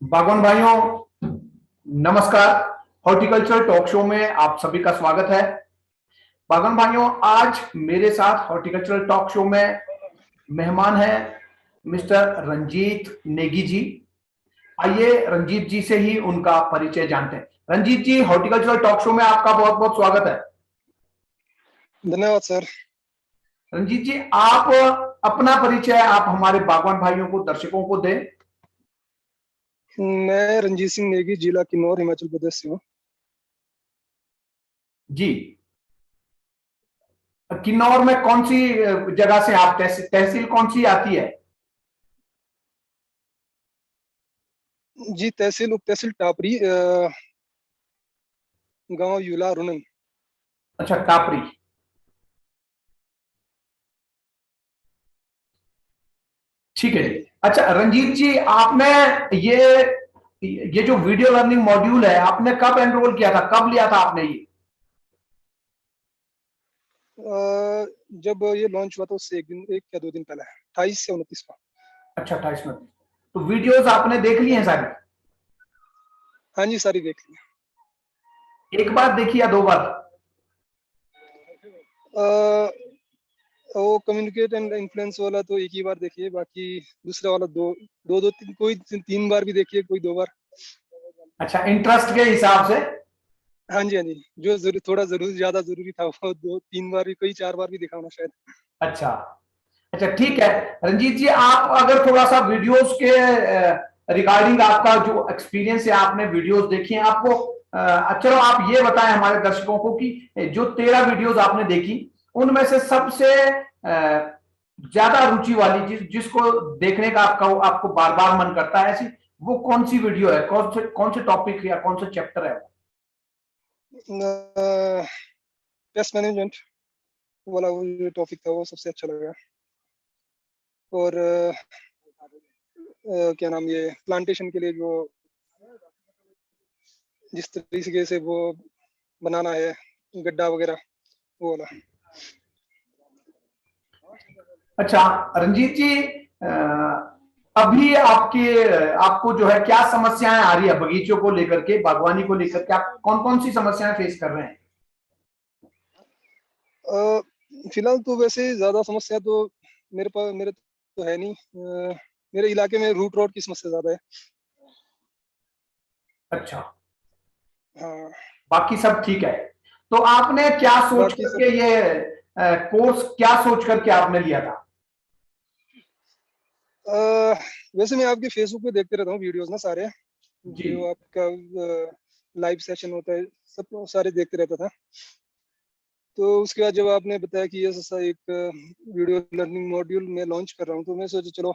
बागवान भाइयों, नमस्कार। हॉर्टिकल्चर टॉक शो में आप सभी का स्वागत है। बागवान भाइयों, आज मेरे साथ हॉर्टिकल्चर टॉक शो में मेहमान है मिस्टर रंजीत नेगी जी। आइए रंजीत जी से ही उनका परिचय जानते हैं। रंजीत जी, हॉर्टिकल्चर टॉक शो में आपका बहुत बहुत स्वागत है। धन्यवाद सर। रंजीत जी, आप अपना परिचय आप हमारे बागवान भाइयों को, दर्शकों को दें। मैं रंजीत सिंह नेगी, जिला किन्नौर, हिमाचल प्रदेश से हूँ। जी, किन्नौर में कौन सी जगह से आप, तहसील कौन सी आती है? जी, तहसील उप तहसील टापरी, गांव यूला रुनन। अच्छा, टापरी। ठीक है हाँ जी। जी। अच्छा रंजीत जी, आपने ये जो वीडियो लर्निंग मॉड्यूल है, आपने कब एनरोल किया था, कब लिया था आपने ये? जब ये लॉन्च हुआ था उससे एक या 2 दिन पहले, 28 से 29 को। अच्छा, 28 में। तो वीडियोस आपने देख ली हैं सारी? हाँ जी, सारी देख ली। एक बार देखी या 2 बार? वो कम्युनिकेट एंड इन्फ्लुएंस वाला तो एक ही बार देखिए, बाकी दूसरा वाला दो दो दो तीन, कोई 3 बार भी देखिए, कोई 2 बार। अच्छा, इंटरेस्ट के हिसाब से। हाँ जी, हाँ जी। जो थोड़ा जरूरी, ज्यादा जरूरी था वो 2-3 बार भी, कोई 4 बार भी देखा होना शायद। अच्छा अच्छा, ठीक है। रंजीत जी, आप अगर थोड़ा सा वीडियोस के रिगार्डिंग आपका जो एक्सपीरियंस है, आपने वीडियोस देखी हैं, आपको चलो आप ये बताएं हमारे दर्शकों को कि जो 13 वीडियोस आपने देखी, उनमें से सबसे ज्यादा रुचि वाली चीज, जिसको देखने का आपको बार बार मन करता है, ऐसी वो कौन सी वीडियो है? कौन से टॉपिक या कौन से चैप्टर है? पेस्ट मैनेजमेंट वाला वो जो टॉपिक था वो सबसे अच्छा लगा। और क्या नाम, ये प्लांटेशन के लिए जो जिस तरीके से वो बनाना है, गड्ढा वगैरह, वो वाला। अच्छा रंजीत जी, अभी आपको जो है क्या समस्याएं आ रही है बगीचों को लेकर के, बागवानी को लेकर के? आप कौन कौन सी समस्याएं फेस कर रहे हैं? फिलहाल तो वैसे ज्यादा समस्या तो मेरे तो है नहीं। मेरे इलाके में रूट रॉट की समस्या ज्यादा है। अच्छा, हाँ। बाकी सब ठीक है। तो आपने क्या सोच बाकी सब करके ये कोर्स, क्या सोच करके आपने लिया था? वैसे मैं आपके फेसबुक पे देखते रहता हूँ वीडियोस ना सारे, जी। जो आपका लाइव सेशन होता है, सब सारे देखते रहता था। तो उसके बाद जब आपने बताया कि ये ऐसा एक वीडियो लर्निंग मॉड्यूल मैं लॉन्च कर रहा हूँ, तो मैं सोचा चलो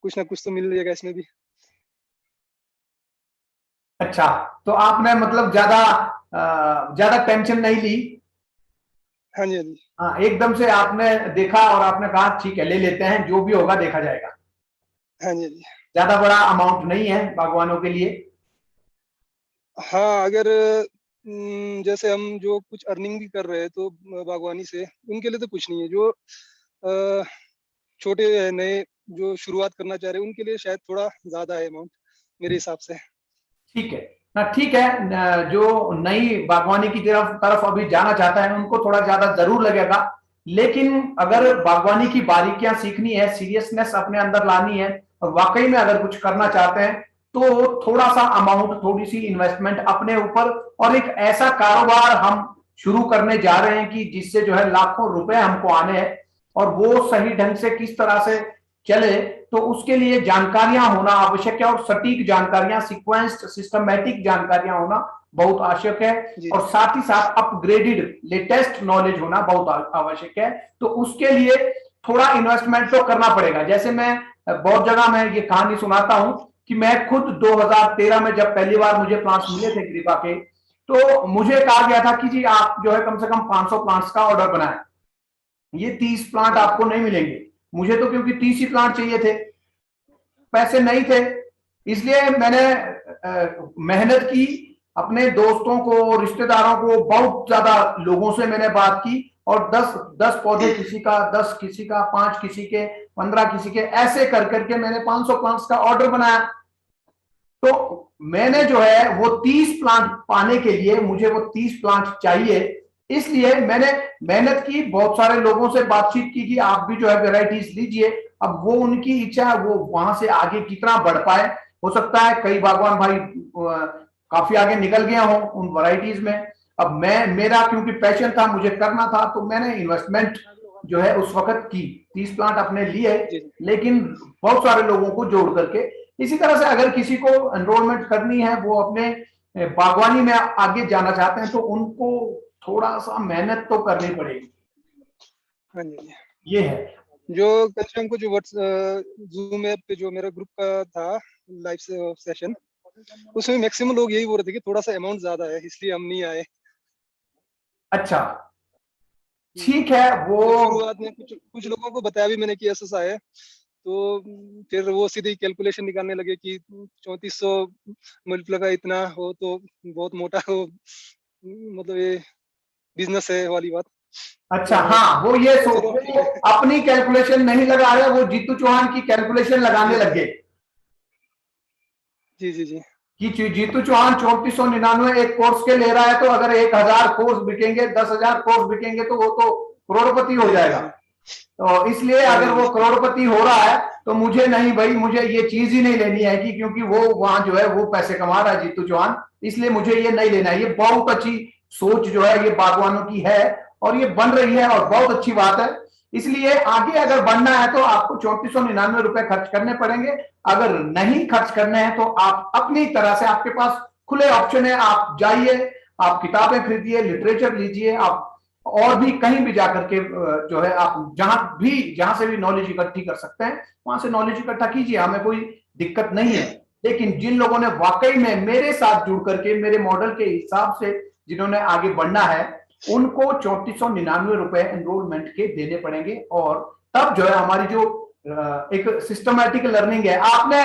कुछ ना कुछ तो मिल जाएगा इसमें भी। अच्छा, तो आपने मतलब ज्यादा टेंशन नहीं ली? हाँ जी, हाँ जी। हाँ, एकदम से आपने देखा और आपने कहा ठीक है, ले लेते हैं, जो भी होगा देखा जाएगा। हाँ जी, हाँ जी। ज्यादा बड़ा अमाउंट नहीं है बागवानों के लिए। हाँ, अगर जैसे हम जो कुछ अर्निंग भी कर रहे हैं तो बागवानी से, उनके लिए तो कुछ नहीं है। जो अ, छोटे नए जो शुरुआत करना चाह रहे हैं उनके लिए शायद थोड़ा ज्यादा है अमाउंट, मेरे हिसाब से। ठीक है ना, ठीक है। जो नई बागवानी की तरफ तरफ अभी जाना चाहता है, उनको थोड़ा ज्यादा जरूर लगेगा। लेकिन हाँ जी, अगर बागवानी की बारीकियां सीखनी है, सीरियसनेस अपने अंदर लानी है, और वाकई में अगर कुछ करना चाहते हैं, तो थोड़ा सा अमाउंट, थोड़ी सी इन्वेस्टमेंट अपने ऊपर, और एक ऐसा कारोबार हम शुरू करने जा रहे हैं कि जिससे जो है लाखों रुपए हमको आने हैं, और वो सही ढंग से किस तरह से चले, तो उसके लिए जानकारियां होना आवश्यक है, और सटीक जानकारियां, सीक्वेंस्ड सिस्टमैटिक जानकारियां होना बहुत आवश्यक है। जी, और साथ ही साथ अपग्रेडेड लेटेस्ट नॉलेज होना बहुत आवश्यक है। तो उसके लिए थोड़ा इन्वेस्टमेंट तो करना पड़ेगा। जैसे मैं बहुत जगह मैं ये कहानी सुनाता हूं कि मैं खुद 2013 में जब पहली बार मुझे प्लांट्स मिले थे कृपा के, तो मुझे कहा गया था कि जी आप जो है कम से कम 500 प्लांट्स का ऑर्डर बनाएं, ये 30 प्लांट हाँ आपको नहीं मिलेंगे। मुझे तो क्योंकि 30 ही प्लांट चाहिए थे, पैसे नहीं थे, इसलिए मैंने मेहनत की। अपने दोस्तों को, रिश्तेदारों को, बहुत ज्यादा लोगों से मैंने बात की, और 10 पौधे किसी का, 10 किसी का, 5 किसी के, 15 किसी के, ऐसे कर करके मैंने 500 प्लांट्स का ऑर्डर बनाया। तो मैंने जो है वो 30 प्लांट पाने के लिए मुझे वो 30 प्लांट चाहिए, इसलिए मैंने मेहनत की, बहुत सारे लोगों से बातचीत की कि आप भी जो है वेराइटीज लीजिए। अब वो उनकी इच्छा है, वो वहां से आगे कितना बढ़ पाए। हो सकता है कई बागवान भाई काफी आगे निकल गया हो उन वैरायटीज में। अब मैं, मेरा क्योंकि पैशन था, मुझे करना था, तो मैंने इन्वेस्टमेंट जो है उस वक्त की, 30 प्लांट अपने लिए, जी जी। लेकिन बहुत सारे लोगों को जोड़ करके। इसी तरह से अगर किसी को एनरोलमेंट करनी है, वो अपने बागवानी में आगे जाना चाहते हैं, तो उनको थोड़ा सा मेहनत तो करनी पड़ेगी। हाँ जी जी। ये है। जो कल शाम को जो जूम ऐप पे जो मेरा ग्रुप का था लाइव सेशन, उसमें मैक्सिमम लोग यही बोल रहे थे कि थोड़ा सा अमाउंट ज्यादा है, इसलिए हम नहीं आए। अच्छा, ठीक है। वो तो शुरुआत में कुछ कुछ लोगों को बताया भी मैंने कि ऐसा है, तो फिर वो सीधे कैलकुलेशन निकालने लगे कि 3400 मल्टीप्लाई का इतना हो तो बहुत मोटा हो, मतलब ये बिजनेस है वाली बात। अच्छा, तो हाँ, वो ये तो चलो ठीक वो है। अपनी कैलकुलेशन नहीं लगा रहे, वो जीतू चौहान की कैलकुलेशन जी लगाने जी लगे जी जी जी। कि जीतू चौहान 3499 एक कोर्स के ले रहा है, तो अगर 1000 कोर्स बिकेंगे, 10,000 कोर्स बिकेंगे, तो वो तो करोड़पति हो जी जी जाएगा। जी। तो इसलिए हाँ अगर जी वो जी। करोड़पति हो रहा है, तो मुझे नहीं भाई, मुझे ये चीज ही नहीं लेनी है, कि क्योंकि वो वहां जो है वो पैसे कमा रहा है जीतू चौहान, इसलिए मुझे ये नहीं लेना है। ये बहुत अच्छी सोच जो है ये बागवानों की है, और ये बन रही है, और बहुत अच्छी बात है। इसलिए आगे अगर बढ़ना है तो आपको 3499 रुपए खर्च करने पड़ेंगे। अगर नहीं खर्च करने हैं तो आप अपनी तरह से, आपके पास खुले ऑप्शन है, आप जाइए, आप किताबें खरीदिए, लिटरेचर लीजिए, आप और भी कहीं भी जाकर के जो है आप जहां से भी नॉलेज इकट्ठी कर सकते हैं, वहां से नॉलेज इकट्ठा कीजिए, हमें कोई दिक्कत नहीं है। लेकिन जिन लोगों ने वाकई में मेरे साथ जुड़ करके मेरे मॉडल के हिसाब से जिन्होंने आगे बढ़ना है, उनको 3499 रुपए एनरोलमेंट के देने पड़ेंगे। और तब जो है हमारी जो एक सिस्टमैटिक लर्निंग है, आपने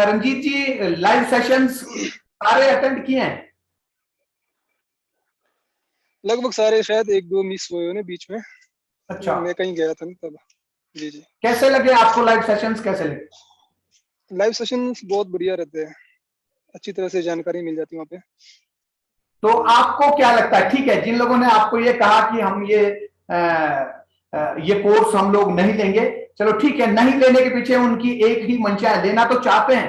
रंजीत जी लाइव सेशंस सारे अटेंड किए हैं? लगभग सारे, शायद एक दो मिस हुए होने बीच में, अच्छा, मैं कहीं गया था ना तब। जी जी। कैसे लगे आपको लाइव सेशंस, कैसे लगे? लाइव सेशन बहुत बढ़िया रहते हैं, अच्छी तरह से जानकारी मिल जाती है वहाँ पे। तो आपको क्या लगता है, ठीक है, जिन लोगों ने आपको ये कहा कि हम ये कोर्स हम लोग नहीं लेंगे, चलो ठीक है, नहीं लेने के पीछे उनकी एक ही मंशा है, लेना तो चाहते हैं,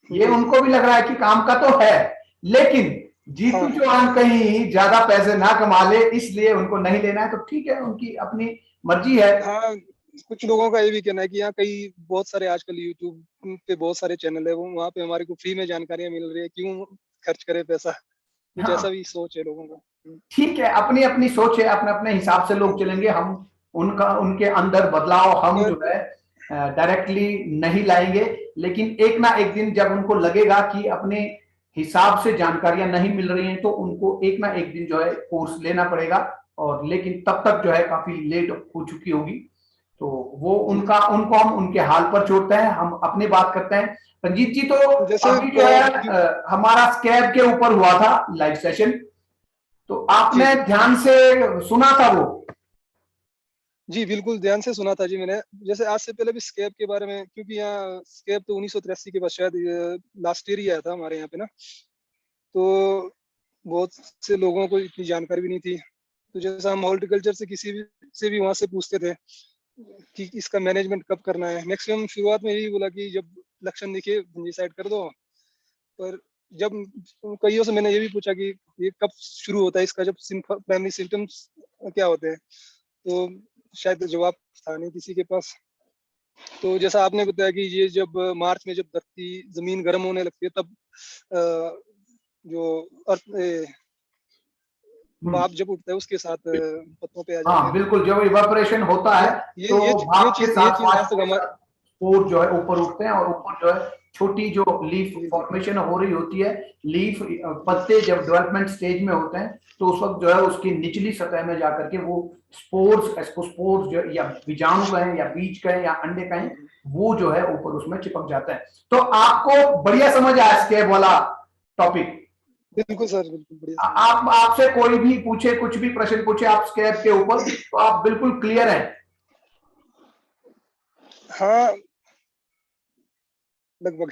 ये जी जी। उनको भी लग रहा है कि काम का तो है, लेकिन हाँ जीतू हाँ। चौहान कहीं ज्यादा पैसे ना कमा ले, इसलिए उनको नहीं लेना है, तो ठीक है, उनकी अपनी मर्जी है। हाँ, कुछ लोगों का ये भी कहना है कि यहाँ कई बहुत सारे आजकल यूट्यूब पे बहुत सारे चैनल है, वो वहाँ पे हमारे को फ्री में जानकारियां मिल रही है, क्यों खर्च करे पैसा। कुछ ऐसा हाँ, भी सोच है लोगों का। ठीक है, अपनी अपनी सोच है, अपने अपने हिसाब से लोग चलेंगे। हम उनका, उनके अंदर बदलाव हम पर जो है डायरेक्टली नहीं लाएंगे, लेकिन एक ना एक दिन जब उनको लगेगा कि अपने हिसाब से जानकारियां नहीं मिल रही हैं, तो उनको एक ना एक दिन जो है कोर्स लेना पड़ेगा। और लेकिन तब तक जो है काफी लेट हो चुकी होगी, तो वो जी जी। उनका, उनको हम उनके हाल पर छोड़ते हैं, हम अपनी बात करते हैं। रंजीत जी, तो जैसे अभी जो है जो, हमारा स्कैब के ऊपर हुआ था लाइव सेशन, तो जी आपने जी ध्यान से सुना था वो? जी, बिल्कुल ध्यान से सुना था जी मैंने। जैसे आज से पहले भी स्केप के बारे में, क्योंकि यहाँ स्केप तो 1983 के बाद शायद लास्ट ईयर ही आया था हमारे यहाँ पे ना, तो बहुत से लोगों को इतनी जानकारी भी नहीं थी। तो जैसा हम हॉर्टिकल्चर से किसी भी से भी वहाँ से पूछते थे कि इसका मैनेजमेंट कब करना है, मैक्सिमम शुरुआत में यही बोला कि जब लक्षण दिखे फंजीसाइड कर दो। पर जब कईयों से मैंने ये भी पूछा कि ये कब शुरू होता है इसका, जब प्राइमरी सिम्टम्स क्या होते हैं, तो शायद जवाब था नहीं किसी के पास। तो जैसा आपने बताया कि ये जब मार्च में जब धरती जमीन गर्म होने लगती है, तब जो अर्थ हम्म, भाप जब उठता है उसके साथ पत्तों पे आ जाते हाँ हैं। बिल्कुल, जब इवापोरेशन होता ये है, ये तो ये भाप के ये साथ, चीज आज वाष्प तक के हमारे। साथ स्पोर जो है ऊपर उठते हैं, और ऊपर जो है छोटी जो लीफ जी जी फॉर्मेशन हो रही होती है, लीफ पत्ते जब डेवलपमेंट स्टेज में होते हैं, तो उस वक्त जो है उसकी निचली सतह में जाकर के वो स्पोर्स जो, या बीजाणु कहें या बीज कहें या अंडे कहें, जी। वो जो है ऊपर उसमें चिपक जाता है। तो आपको बढ़िया समझ आया स्केब वाला टॉपिक? बिल्कुल सर, बिल्कुल बढ़िया समझ आप, आया। आपसे कोई भी पूछे, कुछ भी प्रश्न पूछे आप स्कैब के ऊपर, तो आप बिल्कुल क्लियर हैं? हाँ, लगभग।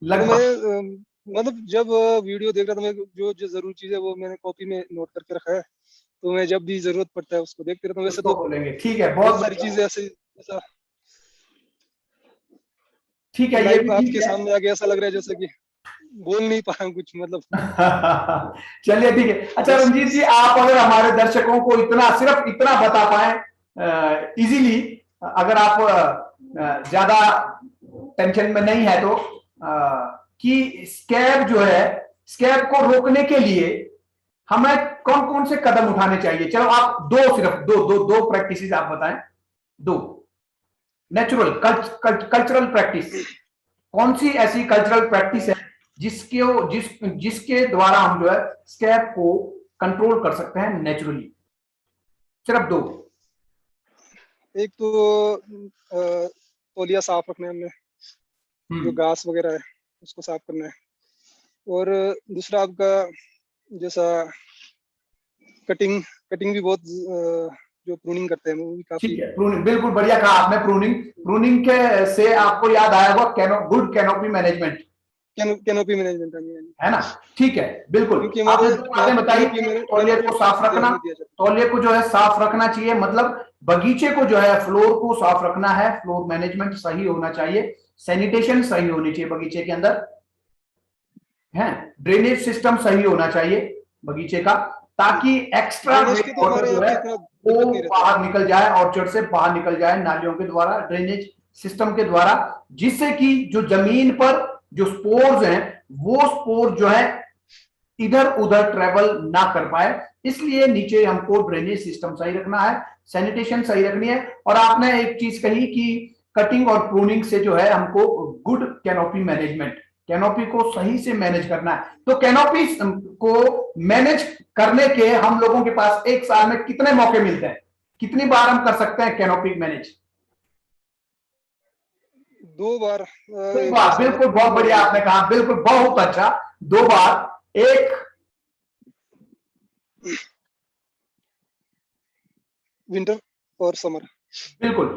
तो लगभग। मैं मतलब जब वीडियो देख रहा था, मैं जो जरूरी चीज है वो मैंने कॉपी में नोट करके रखा है, तो मैं जब भी जरूरत पड़ता है उसको देखते रहता हूँ। वैसे उसको तो बोलेंगे, ठीक है, बहुत बहुत सारी बढ़िया। चीजें ऐसे, ऐसा ठीक है, ये लाइव भी ठीक आपके है। सामने आके ऐसा लग रहा है जैसे कि बोल नहीं पा रहा हूँ कुछ, मतलब चलिए ठीक है। अच्छा बस। रंजीत जी, आप अगर हमारे दर्शकों को इतना, सिर्फ इतना बता पाए इजीली, अगर आप ज्यादा टेंशन में नहीं है तो, कि स्कैब जो है, स्कैब को रोकने के लिए हमें कौन कौन से कदम उठाने चाहिए? चलो आप दो, सिर्फ दो दो दो प्रैक्टिसेस आप बताएं, दो नेचुरल कल्चरल प्रैक्टिस। कौन सी ऐसी कल्चरल प्रैक्टिस है जिसके जिसके द्वारा हम जो है स्कैब को कंट्रोल कर सकते हैं नेचुरली? सिर्फ दो। एक तो तौलिया साफ रखना है हमने, जो हम्म। घास वगैरह है उसको साफ करना है। और दूसरा आपका जैसा कटिंग, कटिंग भी बहुत जो प्रूनिंग करते हैं वो भी ठीक काफी। है, प्रूनिंग बिल्कुल बढ़िया कहा आपने। प्रूनिंग, प्रूनिंग के से आपको याद आया होगा good canopy management, canopy management है ना? ठीक है, बिल्कुल। क्योंकि हमारे आपने दो यहाँ बातें पे बताई, कैनोपी तौलिए को मैनेजमेंट साफ काफी ध्यान रखना, नहीं दिया जाता। तौलिए को जो है साफ रखना चाहिए, मतलब बगीचे को जो है फ्लोर को साफ रखना है, फ्लोर मैनेजमेंट सही होना चाहिए, सैनिटेशन सही होनी चाहिए बगीचे के अंदर, है, ड्रेनेज सिस्टम सही होना चाहिए बगीचे का, ताकि एक्स्ट्रा ड्रेनेज रेन की तो वाटर हमारे जो यहाँ है पे इतना वो दिक्कत नहीं रहता है। बाहर निकल जाए, ऑर्चर्ड से बाहर निकल जाए नालियों के द्वारा, ड्रेनेज सिस्टम के द्वारा, जिससे कि जो जमीन पर जो स्पोर्स हैं वो स्पोर जो है इधर उधर ट्रेवल ना कर पाए। इसलिए नीचे हमको ड्रेनेज सिस्टम सही रखना है, सैनिटेशन सही रखनी है। और आपने एक चीज कही कि कटिंग और प्रूनिंग से जो है हमको गुड कैनोपी मैनेजमेंट, कैनोपी को सही से मैनेज करना है। तो कैनोपी को मैनेज करने के हम लोगों के पास एक साल में कितने मौके मिलते हैं, कितनी बार हम कर सकते हैं कैनोपी मैनेज? 2 बार दो एक बार, साल बिल्कुल, में बहुत 2 बार बढ़िया मैंने आपने किया। कहा, बिल्कुल बहुत अच्छा। 2 बार, एक विंटर और समर। बिल्कुल,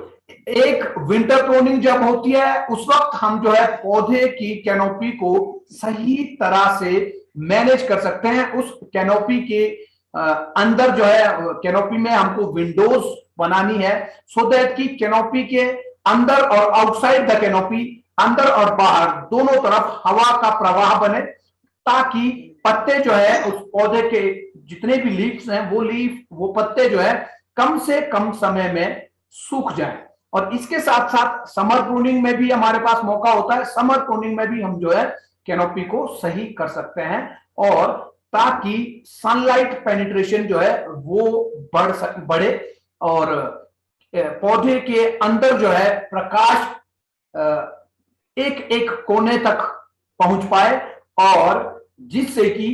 एक विंटर प्रोनिंग जब होती है उस वक्त हम जो है पौधे की कैनोपी को सही तरह से मैनेज कर सकते हैं। उस कैनोपी के अंदर जो है, कैनोपी में हमको विंडोज बनानी है, सो दैट कि कैनोपी के अंदर और आउटसाइड द कैनोपी, अंदर और बाहर दोनों तरफ हवा का प्रवाह बने, ताकि पत्ते जो है उस पौधे के जितने भी लीव्स हैं वो लीफ, वो पत्ते जो है कम से कम समय में सूख जाए। और इसके साथ साथ समर प्रूनिंग में भी हमारे पास मौका होता है, समर प्रूनिंग में भी हम जो है कैनोपी को सही कर सकते हैं, और ताकि सनलाइट पेनिट्रेशन जो है वो बढ़े, और पौधे के अंदर जो है प्रकाश एक एक कोने तक पहुंच पाए, और जिससे कि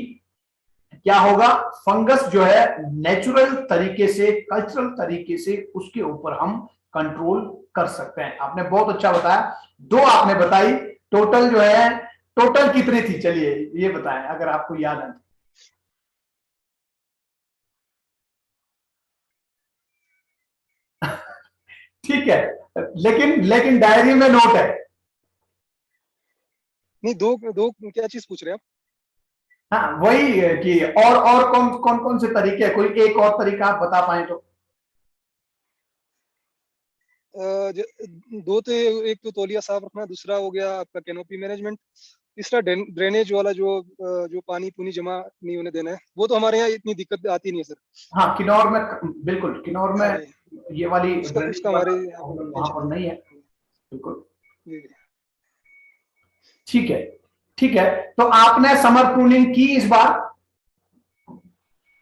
क्या होगा, फंगस जो है नेचुरल तरीके से, कल्चरल तरीके से उसके ऊपर हम कंट्रोल कर सकते हैं। आपने बहुत अच्छा बताया, दो आपने बताई, टोटल जो है, टोटल कितनी थी? चलिए ये बताएं अगर आपको याद है। ठीक है, लेकिन लेकिन डायरी में नोट है। नहीं, दो दो क्या चीज पूछ रहे हैं आप? हाँ वही है कि और कौन कौन कौन से तरीके हैं, कोई एक और तरीका आप बता पाए तो? दो तो, एक तो तौलिया साफ रखना, दूसरा हो गया आपका कैनोपी मैनेजमेंट, तीसरा ड्रेनेज वाला जो पानी पुनी जमा नहीं होने देना है। वो तो हमारे यहाँ इतनी दिक्कत आती नहीं है सर। हाँ, किन्नौर में, बिल्कुल किन्नौर हाँ में जी, ये वाली उसका ड्रेनेज उसका हमारे वाला यहाँ पे प्रॉब्लम वहां टेंशन पर नहीं नहीं है। है। बिल्कुल, जी जी। ठीक है, ठीक है। तो आपने समर प्रूनिंग की इस बार?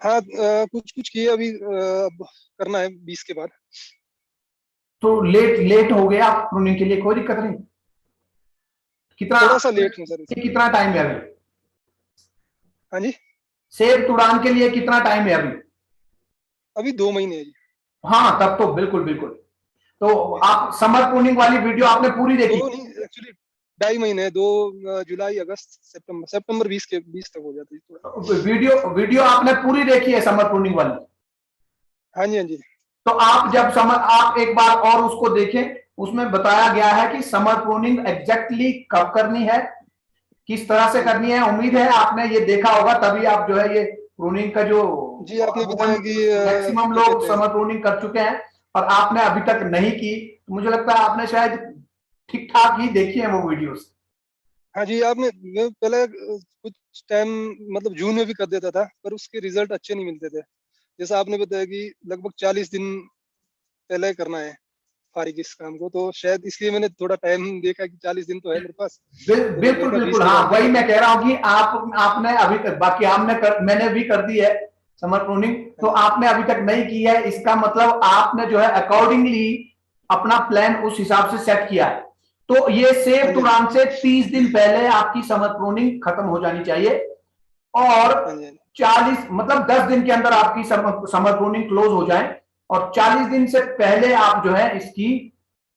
हाँ, कुछ कुछ किए अभी, अब करना है 20 के बाद। तो लेट लेट हो गया प्रूनिंग के लिए, कोई दिक्कत नहीं। कितना, थोड़ा सा लेट हूँ सर इसमें। कितना टाइम है अभी? हाँ जी, सेब तुड़ान के लिए कितना टाइम है अभी? अभी 2 महीने है जी। हाँ, तब तो बिल्कुल बिल्कुल। तो आप समर प्रूनिंग वाली वीडियो आपने पूरी दो देखी? नहीं, एक्चुअली 2.5 महीने है। दो जुलाई अगस्त सितंबर, सितंबर 20 तक हो जाती है थोड़ा। वीडियो वीडियो आपने पूरी देखी है समर प्रूनिंग वाली? हाँ जी, हाँ जी। तो आप जब समर, आप एक बार और उसको देखें, उसमें बताया गया है कि समर प्रूनिंग एग्जैक्टली कब करनी है, किस तरह से करनी है। उम्मीद है आपने ये देखा होगा, तभी आप जो है ये प्रूनिंग का जो जी आपने बताया कि मैक्सिमम क्या लोग कहते हैं। समर प्रूनिंग कर चुके हैं, और आपने अभी तक नहीं की, तो मुझे लगता है आपने शायद ठीक ठाक ही देखी है वो वीडियोस। हाँ जी, मैं पहले कुछ टाइम मतलब जून में भी कर देता था, पर उसके रिजल्ट अच्छे नहीं मिलते थे। जैसा आपने बताया कि लगभग 40 दिन पहले करना है फारिग इस काम को, तो शायद इसलिए मैंने थोड़ा टाइम देखा कि 40 दिन तो है मेरे पास, तो मैं बिल्कुल देखा 20 बिल्कुल, दिन हाँ और कर वही लेता मैं हूँ। कह रहा हूँ कि आपने अभी तक, बाकी मैंने भी कर दी है समर प्रूनिंग, हाँ तो जी, आपने अभी तक नहीं की है, इसका मतलब आपने जो है अकॉर्डिंगली अपना प्लान उस हिसाब से सेट किया है। तो ये हाँ सेव जी, हाँ जी, टूरान से 30 दिन पहले आपकी समर प्रूनिंग खत्म हो जानी चाहिए, और हाँ जी, हाँ जी, 40 मतलब 10 दिन के अंदर आपकी समर प्रूनिंग क्लोज हो जाए, और 40 दिन से पहले आप जो है इसकी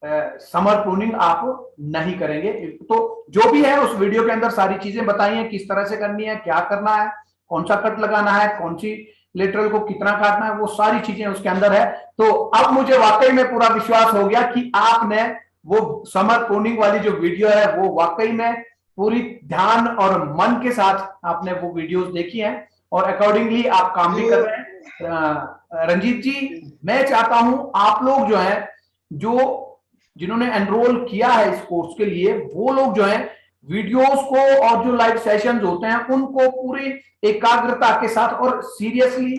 समर प्रूनिंग आप नहीं करेंगे। तो जो भी है उस वीडियो के अंदर सारी चीजें बताई हैं, किस तरह से करनी है, क्या करना है, कौन सा कट लगाना है, कौन सी लेटरल को कितना काटना है, वो सारी चीजें उसके अंदर है। तो अब मुझे वाकई में पूरा विश्वास हो गया कि आपने वो समर प्रूनिंग वाली जो वीडियो है वो वाकई में पूरी ध्यान और मन के साथ आपने वो वीडियोस देखी हैं, और अकॉर्डिंगली आप काम जी भी वो कर रहे हैं। रंजीत जी, जी मैं चाहता हूं आप लोग जो है, जो जिन्होंने एनरोल किया है इस कोर्स के लिए, वो लोग जो है वीडियोस को और जो लाइव सेशंस होते हैं उनको पूरी एकाग्रता के साथ और सीरियसली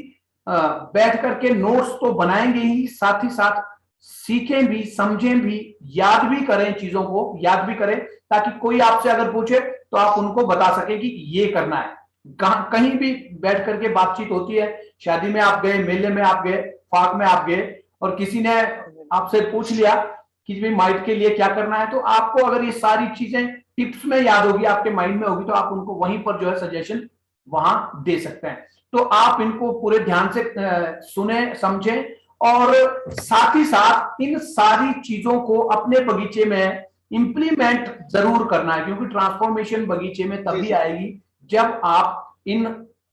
बैठ करके नोट्स तो बनाएंगे ही, साथ ही साथ सीखें भी, समझें भी, याद भी करें, चीजों को याद भी करें, ताकि कोई आपसे अगर पूछे तो आप उनको बता सके कि ये करना है। कहीं भी बैठ करके बातचीत होती है, शादी में आप गए, मेले में आप गए, पार्क में आप गए, और किसी ने आपसे पूछ लिया कि भाई माइट के लिए क्या करना है, तो आपको अगर ये सारी चीजें टिप्स में याद होगी, आपके माइंड में होगी, तो आप उनको वहीं पर जो है सजेशन वहां दे सकते हैं। तो आप इनको पूरे ध्यान से सुने, समझें, और साथ ही साथ इन सारी चीजों को अपने बगीचे में इंप्लीमेंट जरूर करना है, क्योंकि ट्रांसफॉर्मेशन बगीचे में जी तभी जी आएगी जब आप इन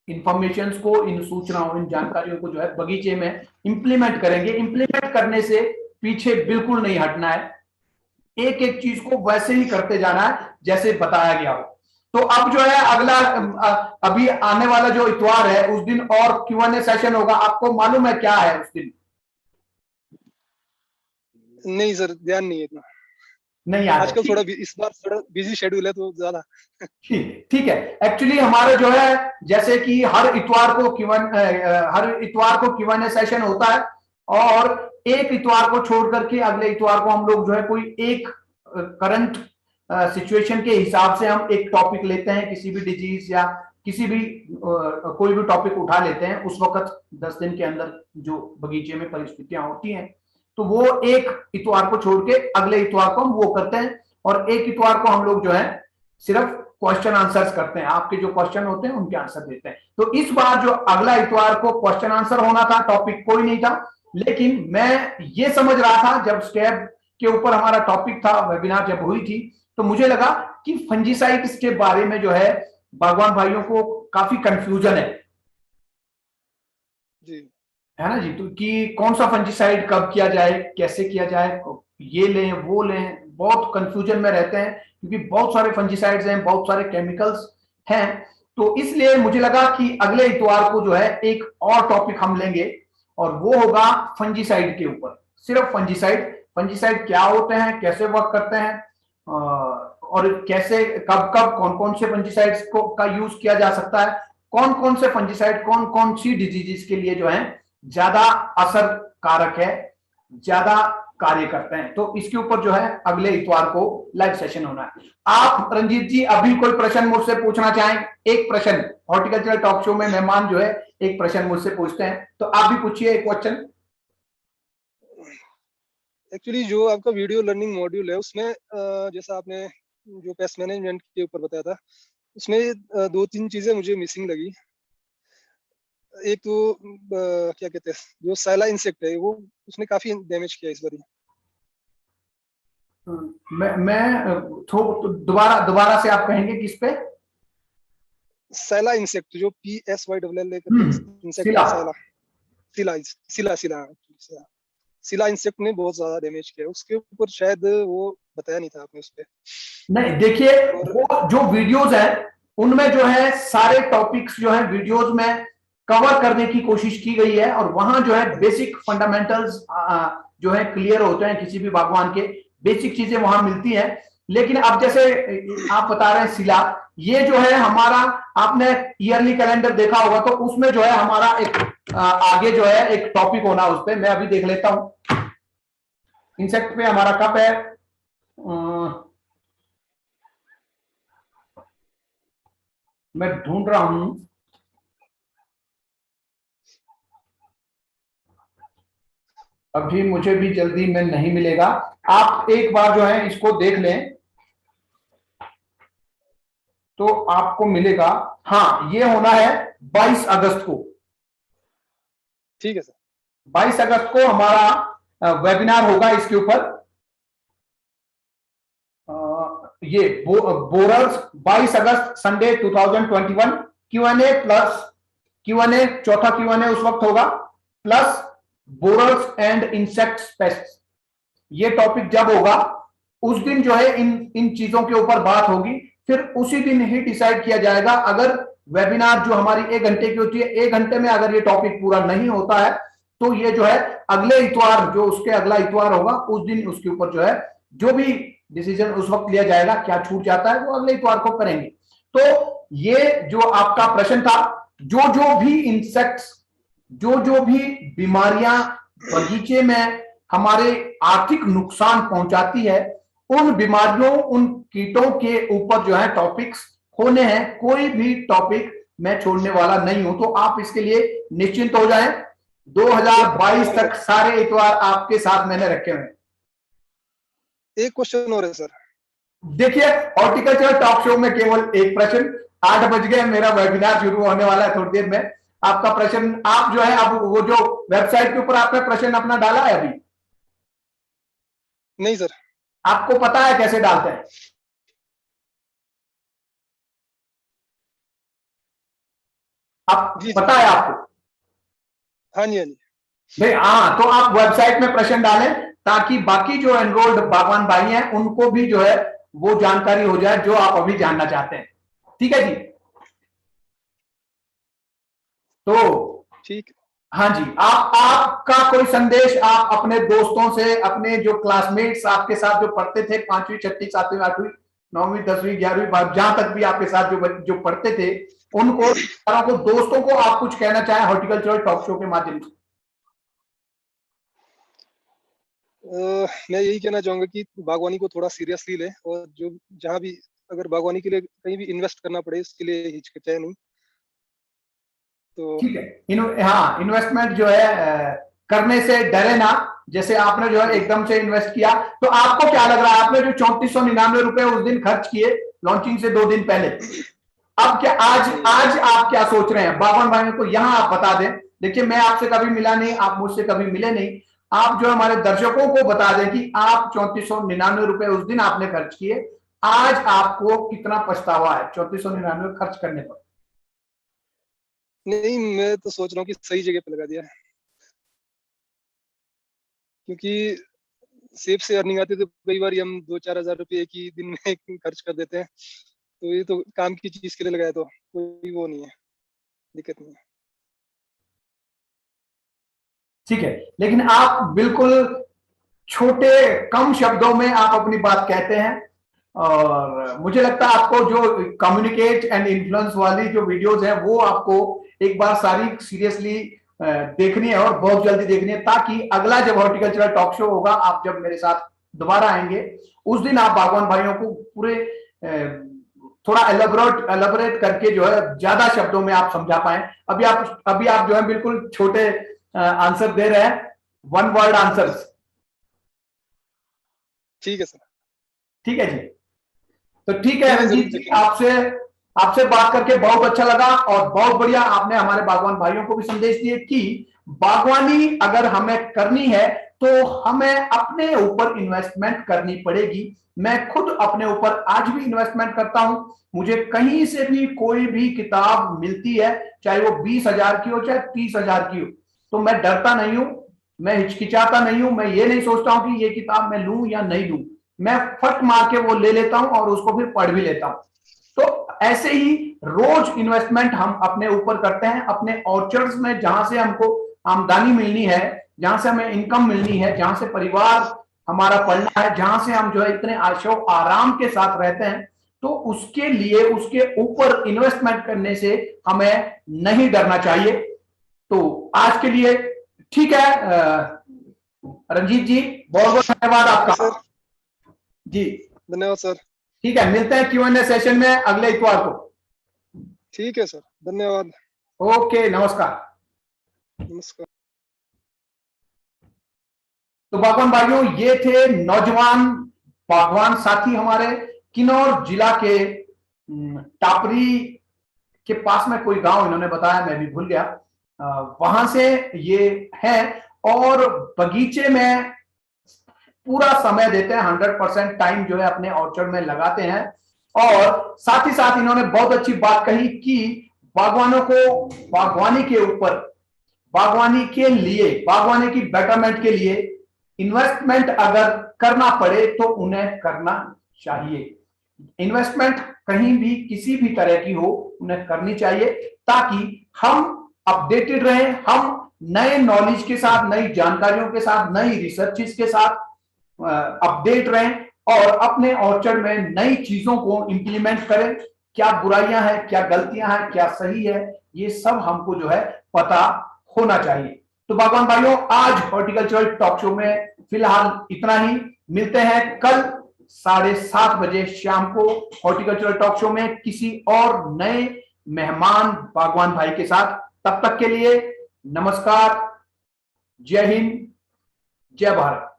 इंफॉर्मेशन को, इन सूचनाओं, इन जानकारियों को जो है बगीचे में इंप्लीमेंट करेंगे। इंप्लीमेंट करने से पीछे बिल्कुल नहीं हटना है, एक एक चीज को वैसे ही करते जाना है जैसे बताया गया हो। तो अब जो है अगला जी। अभी आने वाला जो इतवार है उस दिन और Q&A सेशन होगा, आपको मालूम है क्या है उस दिन? नहीं सर, ध्यान नहीं है इतना। नहीं याद है? आजकल थोड़ा ठीक, इस बार थोड़ा बिजी शेड्यूल है तो ज्यादा। ठीक ठीक है। एक्चुअली हमारे जो है, जैसे कि हर इतवार को Q&A सेशन होता है, और एक इतवार को छोड़ करके अगले इतवार को हम लोग जो है कोई एक करंट सिचुएशन के हिसाब से हम एक टॉपिक लेते हैं, किसी भी डिजीज या किसी भी कोई भी टॉपिक उठा लेते हैं उस वक्त 10 दिन के अंदर जो बगीचे में परिस्थितियां होती हैं, तो वो एक इतवार को छोड़ के अगले इतवार को हम वो करते हैं, और एक इतवार को हम लोग जो है सिर्फ क्वेश्चन आंसर्स करते हैं, आपके जो क्वेश्चन होते हैं उनके आंसर देते हैं। तो इस बार जो अगला इतवार को क्वेश्चन आंसर होना था, टॉपिक कोई नहीं था, लेकिन मैं ये समझ रहा था जब स्टेप के ऊपर हमारा टॉपिक था, वेबिनार जब हुई थी, तो मुझे लगा कि फंजीसाइड्स के बारे में जो है बागवान भाइयों को काफी कंफ्यूजन जी है ना जी, तो कि कौन सा फंजीसाइड कब किया जाए, कैसे किया जाए, ये लें वो लें, बहुत कंफ्यूजन में रहते हैं, क्योंकि बहुत सारे फंजीसाइड्स हैं, बहुत सारे केमिकल्स हैं। तो इसलिए मुझे लगा कि अगले इतवार को जो है एक और टॉपिक हम लेंगे, और वो होगा फंजीसाइड के ऊपर, सिर्फ फंजीसाइड। फंजीसाइड क्या होते हैं, कैसे वर्क करते हैं, और कैसे, कब कब, कौन कौन से फंजीसाइड्स को का यूज किया जा सकता है, कौन कौन से फंजीसाइड कौन कौन सी डिजीजेस के लिए जो है ज्यादा असरकारक है, ज्यादा कार्य करते हैं। तो इसके ऊपर जो है अगले इतवार को लाइव सेशन होना है। आप रंजीत जी अभी कोई प्रश्न मुझसे पूछना चाहें? एक प्रश्न, हॉर्टिकल्चरल टॉक शो में मेहमान जो है एक प्रश्न मुझसे पूछते हैं, तो आप भी पूछिए एक क्वेश्चन। एक्चुअली जो आपका वीडियो लर्निंग मॉड्यूल है उसमें जैसा आपने जो पेस्ट मैनेजमेंट के ऊपर बताया था, उसमें दो तीन चीजें मुझे मिसिंग लगी। एक तो क्या कहते हैं, जो सैला इंसेक्ट है वो उसने काफी डैमेज किया इस बार। मैं दोबारा दोबारा से आप कहेंगे किस पे? सैला इंसेक्ट, जो PSYLL करके इंसेक्ट सिला। है, सैला। सिला सिला सिला सिला। सिला इंसेक्ट ने बहुत ज्यादा डैमेज किया, उसके ऊपर शायद वो बताया नहीं था आपने उस पर। नहीं देखिए, वो जो वीडियोस है उनमें जो है सारे टॉपिक्स जो है वीडियोस में कवर करने की कोशिश की गई है, और वहां जो है बेसिक फंडामेंटल्स जो है क्लियर होते हैं, किसी भी बागवान के बेसिक चीजें वहां मिलती हैं। लेकिन अब जैसे आप बता रहे हैं सिला, ये जो है हमारा, आपने ईयरली कैलेंडर देखा होगा तो उसमें जो है हमारा एक आगे जो है एक टॉपिक होना उस पर, मैं अभी देख लेता हूं इंसेक्ट पे हमारा कब है। मैं ढूंढ रहा हूं, अभी मुझे भी जल्दी में नहीं मिलेगा। आप एक बार जो है इसको देख लें तो आपको मिलेगा। हाँ, ये होना है 22 अगस्त को। ठीक है सर। 22 अगस्त को हमारा वेबिनार होगा इसके ऊपर। ये बोरर्स 22 अगस्त संडे 2021, Q&A प्लस Q&A, चौथा Q&A उस वक्त होगा, plus borers and insects paste. ये टॉपिक जब होगा उस दिन जो है इन इन चीजों के ऊपर बात होगी। फिर उसी दिन ही डिसाइड किया जाएगा, अगर वेबिनार जो हमारी 1 घंटे की होती है, 1 घंटे में अगर ये टॉपिक पूरा नहीं होता है तो ये जो है अगले इतवार, जो उसके अगला इतवार होगा उस दिन उसके ऊपर जो है जो भी डिसीजन उस वक्त लिया जाएगा, क्या छूट जाता है वो अगले इतवार को करेंगे। तो ये जो आपका प्रश्न था, जो जो भी इंसेक्ट्स, जो जो भी बीमारियां बगीचे में हमारे आर्थिक नुकसान पहुंचाती है, उन बीमारियों, उन कीटों के ऊपर जो है टॉपिक्स होने हैं। कोई भी टॉपिक मैं छोड़ने वाला नहीं हूं, तो आप इसके लिए निश्चिंत हो जाएं। 2022 तक सारे इतवार आपके साथ मैंने रखे हुए हैं। एक क्वेश्चन और है सर। देखिए, हॉर्टिकल्चर टॉक शो में केवल एक प्रश्न। 8 बज गए, मेरा वेबिनार शुरू होने वाला है थोड़ी देर में। आपका प्रश्न, आप जो है अब वो जो वेबसाइट के ऊपर आपने प्रश्न अपना डाला है अभी? नहीं सर। आपको पता है कैसे डालते हैं? आप पता है आपको? हाँ जी, हाँ जी। नहीं, हाँ, तो आप वेबसाइट में प्रश्न डालें ताकि बाकी जो एनरोल्ड बागवान भाई हैं उनको भी जो है वो जानकारी हो जाए जो आप अभी जानना चाहते हैं। ठीक है जी? तो ठीक। हाँ जी, आपका कोई संदेश आप अपने दोस्तों से, अपने जो क्लासमेट्स आपके साथ जो पढ़ते थे 5वीं 6वीं 7वीं 8वीं 9वीं 10वीं 11वीं, जहां तक भी आपके साथ जो पढ़ते थे, उनको, दोस्तों को आप कुछ कहना चाहें हॉर्टिकल्चरल टॉक शो के माध्यम से? मैं यही कहना चाहूंगा कि बागवानी को थोड़ा सीरियसली ले, और जो जहाँ भी अगर बागवानी के लिए कहीं भी इन्वेस्ट करना पड़े उसके लिए हिचकिचाए नहीं। तो ठीक है, हाँ, इन्वेस्टमेंट जो है करने से डरे ना। जैसे आपने जो है एकदम से इन्वेस्ट किया, तो आपको क्या लग रहा है, आपने जो 3499 रुपए उस दिन खर्च किए लॉन्चिंग से 2 दिन पहले, अब क्या आज आप क्या सोच रहे हैं? बागवान भाइयों को यहां आप बता दें। देखिए, मैं आपसे कभी मिला नहीं, आप मुझसे कभी मिले नहीं। आप जो हमारे दर्शकों को बता दें कि आप 3499 रुपए उस दिन आपने खर्च किए, आज आपको कितना पछतावा है 3499 खर्च करने पर? नहीं, मैं तो सोच रहा हूँ कि सही जगह पे लगा दिया है, क्योंकि सेब से अर्निंग आती है तो कई बार हम 2-4 हजार रुपये एक ही दिन में खर्च कर देते हैं। तो ये तो काम की चीज के लिए लगाया, तो कोई वो नहीं है, दिक्कत नहीं है। ठीक है, लेकिन आप बिल्कुल छोटे कम शब्दों में आप अपनी बात कहते हैं, और मुझे लगता है आपको जो कम्युनिकेट एंड इन्फ्लुएंस वाली जो वीडियोस हैं वो आपको एक बार सारी सीरियसली देखनी है, और बहुत जल्दी देखनी है, ताकि अगला जब हॉर्टिकल्चरल टॉक शो होगा, आप जब मेरे साथ दोबारा आएंगे, उस दिन आप बागवान भाइयों को पूरे थोड़ा एलेबोरेट करके जो है ज्यादा शब्दों में आप समझा पाए। अभी आप जो है बिल्कुल छोटे आंसर दे रहे हैं, 1 वर्ड आंसर्स। ठीक है सर। ठीक है जी, तो ठीक है रंजीत जी, जरूर। आपसे बात करके बहुत अच्छा लगा, और बहुत बढ़िया आपने हमारे बागवान भाइयों को भी संदेश दिए कि बागवानी अगर हमें करनी है तो हमें अपने ऊपर इन्वेस्टमेंट करनी पड़ेगी। मैं खुद अपने ऊपर आज भी इन्वेस्टमेंट करता हूं। मुझे कहीं से भी कोई भी किताब मिलती है, चाहे वो 20,000 की हो चाहे 30,000 की हो, तो मैं डरता नहीं हूं। मैं हिचकिचाता नहीं हूं, मैं ये नहीं सोचता हूं कि ये किताब मैं लूं या नहीं लूं, मैं फट मार के वो ले लेता हूं और उसको फिर पढ़ भी लेता हूं। तो ऐसे ही रोज इन्वेस्टमेंट हम अपने ऊपर करते हैं, अपने ऑर्चर्ड्स में, जहां से हमको आमदनी मिलनी है, जहां से हमें इनकम मिलनी है, जहां से परिवार हमारा पलना है, जहां से हम जो है इतने आशो आराम के साथ रहते हैं, तो उसके लिए उसके ऊपर इन्वेस्टमेंट करने से हमें नहीं डरना चाहिए। तो आज के लिए ठीक है रंजीत जी, बहुत बहुत धन्यवाद आपका। सर जी धन्यवाद सर। ठीक है, मिलते हैं Q&A सेशन में अगले इतवार को। ठीक है सर, धन्यवाद। ओके, नमस्कार। नमस्कार। तो बागवान भाइयों, ये थे नौजवान बागवान साथी हमारे किन्नौर जिला के टापरी के पास में कोई गांव इन्होंने बताया, मैं भी भूल गया, वहां से ये है और बगीचे में पूरा समय देते हैं, 100% टाइम जो है अपने ऑर्चर्ड में लगाते हैं। और साथ ही साथ इन्होंने बहुत अच्छी बात कही कि बागवानों को बागवानी के ऊपर, बागवानी के लिए, बागवानी की बेटरमेंट के लिए इन्वेस्टमेंट अगर करना पड़े तो उन्हें करना चाहिए। इन्वेस्टमेंट कहीं भी किसी भी तरह की हो, उन्हें करनी चाहिए, ताकि हम अपडेटेड रहें, हम नए नॉलेज के साथ, नई जानकारियों के साथ, नई रिसर्चेस के साथ अपडेट रहें और अपने ऑर्चर्ड में नई चीजों को इंप्लीमेंट करें। क्या बुराइयां हैं, क्या गलतियां हैं, क्या सही है, ये सब हमको जो है पता होना चाहिए। तो बागवान भाइयों, आज हॉर्टिकल्चरल टॉक शो में फिलहाल इतना ही। मिलते हैं कल 7:30 बजे शाम को हॉर्टिकल्चरल टॉक शो में किसी और नए मेहमान बागवान भाई के साथ। तब तक के लिए नमस्कार, जय हिंद, जय भारत।